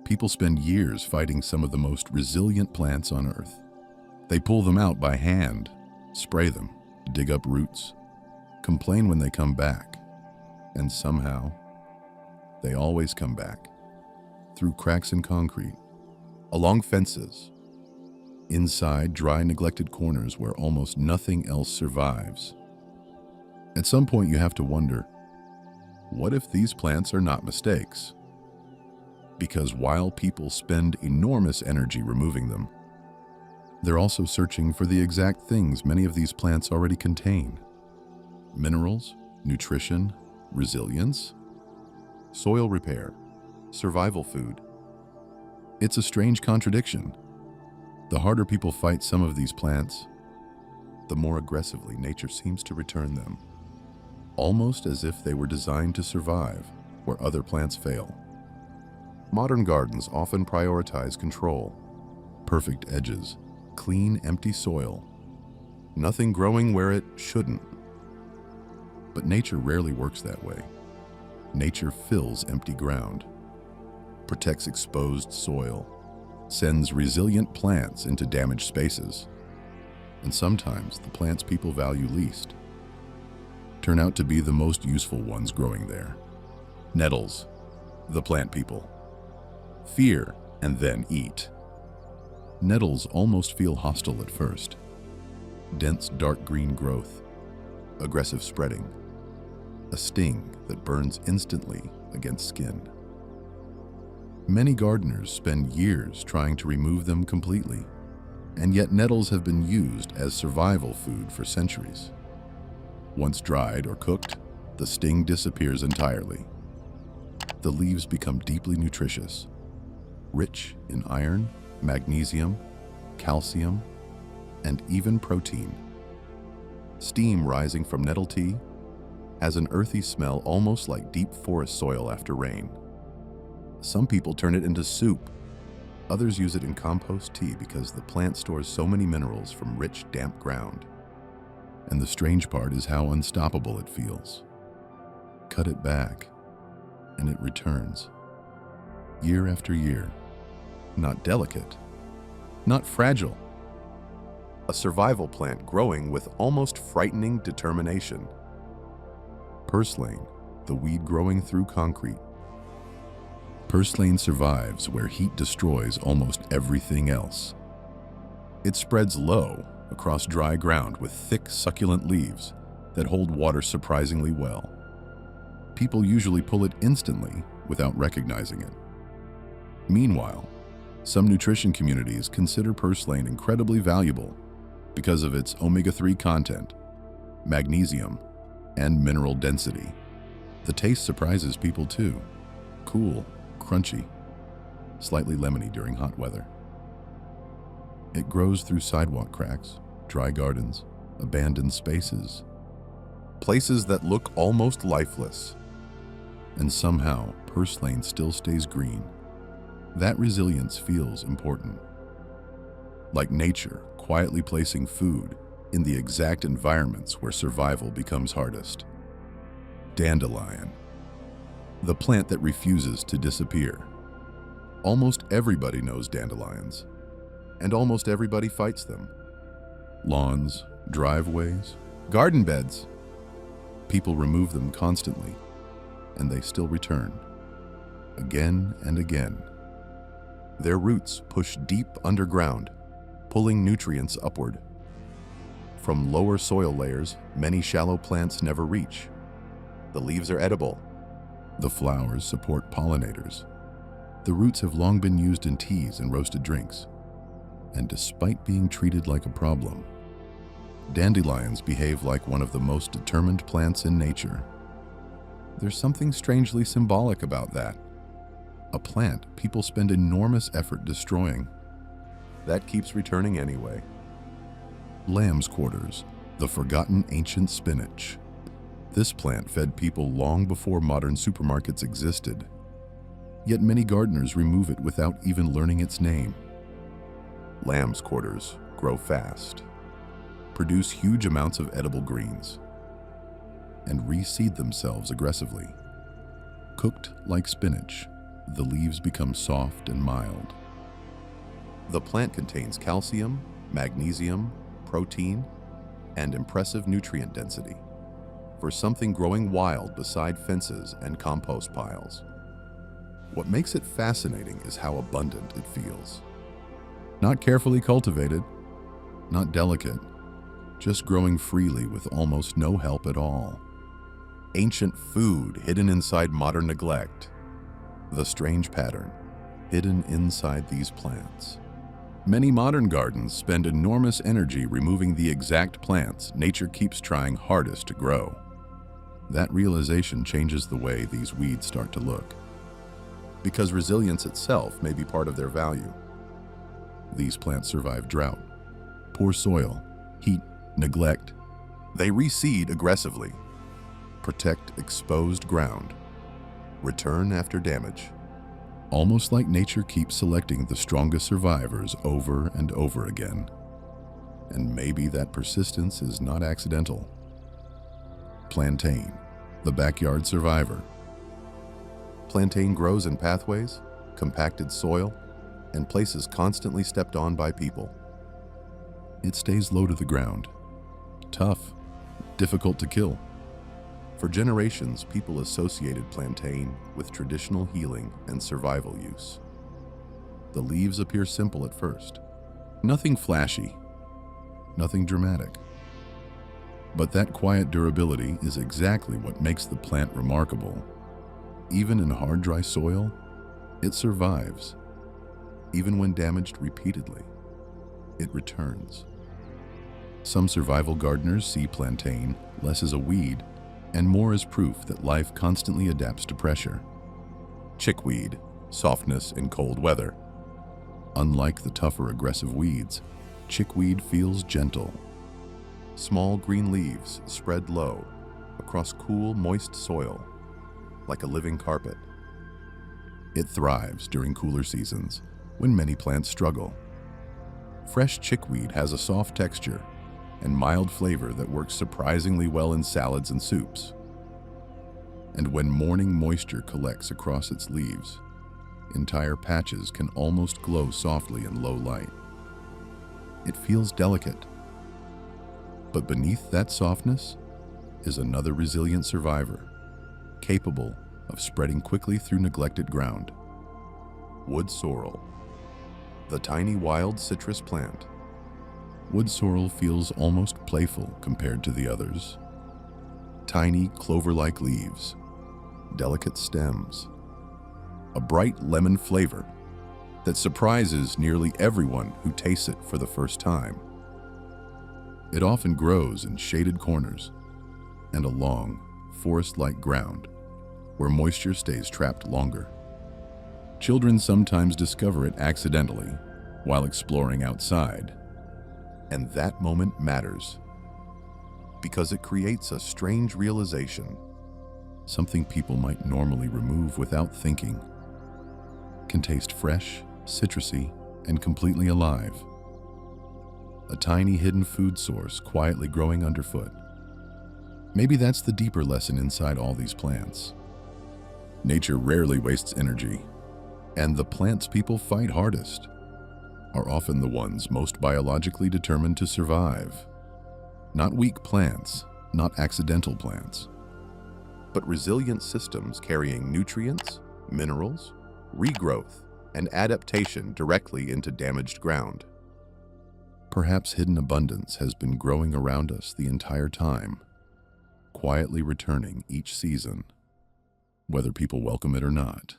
People spend years fighting some of the most resilient plants on Earth. They pull them out by hand, spray them, dig up roots, complain when they come back, and somehow, they always come back. Through cracks in concrete, along fences, inside dry, neglected corners where almost nothing else survives. At some point you have to wonder, what if these plants are not mistakes? Because while people spend enormous energy removing them, they're also searching for the exact things many of these plants already contain: minerals, nutrition, resilience, soil repair, survival food. It's a strange contradiction. The harder people fight some of these plants, the more aggressively nature seems to return them, almost as if they were designed to survive where other plants fail. Modern gardens often prioritize control, perfect edges, clean, empty soil, nothing growing where it shouldn't. But nature rarely works that way. Nature fills empty ground, protects exposed soil, sends resilient plants into damaged spaces, and sometimes the plants people value least turn out to be the most useful ones growing there. Nettles, the plant people. Fear and then eat. Nettles almost feel hostile at first. Dense dark green growth, aggressive spreading, a sting that burns instantly against skin. Many gardeners spend years trying to remove them completely, and yet nettles have been used as survival food for centuries. Once dried or cooked, the sting disappears entirely. The leaves become deeply nutritious, rich in iron, magnesium, calcium, and even protein. Steam rising from nettle tea has an earthy smell almost like deep forest soil after rain. Some people turn it into soup. Others use it in compost tea because the plant stores so many minerals from rich, damp ground. And the strange part is how unstoppable it feels. Cut it back, and it returns. Year after year. Not delicate, not fragile. A survival plant growing with almost frightening determination. Purslane, the weed growing through concrete. Purslane survives where heat destroys almost everything else. It spreads low across dry ground with thick, succulent leaves that hold water surprisingly well. People usually pull it instantly without recognizing it. Meanwhile, some nutrition communities consider purslane incredibly valuable because of its omega-3 content, magnesium, and mineral density. The taste surprises people too. Cool, crunchy, slightly lemony during hot weather. It grows through sidewalk cracks, dry gardens, abandoned spaces, places that look almost lifeless. And somehow, purslane still stays green. That resilience feels important. Like nature quietly placing food in the exact environments where survival becomes hardest. Dandelion, the plant that refuses to disappear. Almost everybody knows dandelions, and almost everybody fights them. Lawns, driveways, garden beds. People remove them constantly, and they still return, again and again. Their roots push deep underground, pulling nutrients upward. From lower soil layers, many shallow plants never reach. The leaves are edible. The flowers support pollinators. The roots have long been used in teas and roasted drinks. And despite being treated like a problem, dandelions behave like one of the most determined plants in nature. There's something strangely symbolic about that. A plant people spend enormous effort destroying, that keeps returning anyway. Lamb's quarters, the forgotten ancient spinach. This plant fed people long before modern supermarkets existed. Yet many gardeners remove it without even learning its name. Lamb's quarters grow fast, produce huge amounts of edible greens, and reseed themselves aggressively. Cooked like spinach, the leaves become soft and mild. The plant contains calcium, magnesium, protein, and impressive nutrient density for something growing wild beside fences and compost piles. What makes it fascinating is how abundant it feels. Not carefully cultivated, not delicate, just growing freely with almost no help at all. Ancient food hidden inside modern neglect. The strange pattern hidden inside these plants. Many modern gardens spend enormous energy removing the exact plants nature keeps trying hardest to grow. That realization changes the way these weeds start to look, because resilience itself may be part of their value. These plants survive drought, poor soil, heat, neglect. They reseed aggressively, protect exposed ground, return after damage. Almost like nature keeps selecting the strongest survivors over and over again. And maybe that persistence is not accidental. Plantain, the backyard survivor. Plantain grows in pathways, compacted soil, and places constantly stepped on by people. It stays low to the ground, tough, difficult to kill. For generations, people associated plantain with traditional healing and survival use. The leaves appear simple at first, nothing flashy, nothing dramatic. But that quiet durability is exactly what makes the plant remarkable. Even in hard, dry soil, it survives. Even when damaged repeatedly, it returns. Some survival gardeners see plantain less as a weed and more as proof that life constantly adapts to pressure. Chickweed, softness in cold weather. Unlike the tougher, aggressive weeds, chickweed feels gentle. Small green leaves spread low across cool, moist soil, like a living carpet. It thrives during cooler seasons, when many plants struggle. Fresh chickweed has a soft texture and mild flavor that works surprisingly well in salads and soups. And when morning moisture collects across its leaves, entire patches can almost glow softly in low light. It feels delicate. But beneath that softness is another resilient survivor, capable of spreading quickly through neglected ground. Wood sorrel, the tiny wild citrus plant. Wood sorrel feels almost playful compared to the others. Tiny clover-like leaves, delicate stems, a bright lemon flavor that surprises nearly everyone who tastes it for the first time. It often grows in shaded corners and along forest-like ground where moisture stays trapped longer. Children sometimes discover it accidentally while exploring outside. And that moment matters because it creates a strange realization. Something people might normally remove without thinking can taste fresh, citrusy, and completely alive. A tiny hidden food source quietly growing underfoot. Maybe that's the deeper lesson inside all these plants. Nature rarely wastes energy, and the plants people fight hardest are often the ones most biologically determined to survive. Not weak plants, not accidental plants, but resilient systems carrying nutrients, minerals, regrowth, and adaptation directly into damaged ground. Perhaps hidden abundance has been growing around us the entire time, quietly returning each season, whether people welcome it or not.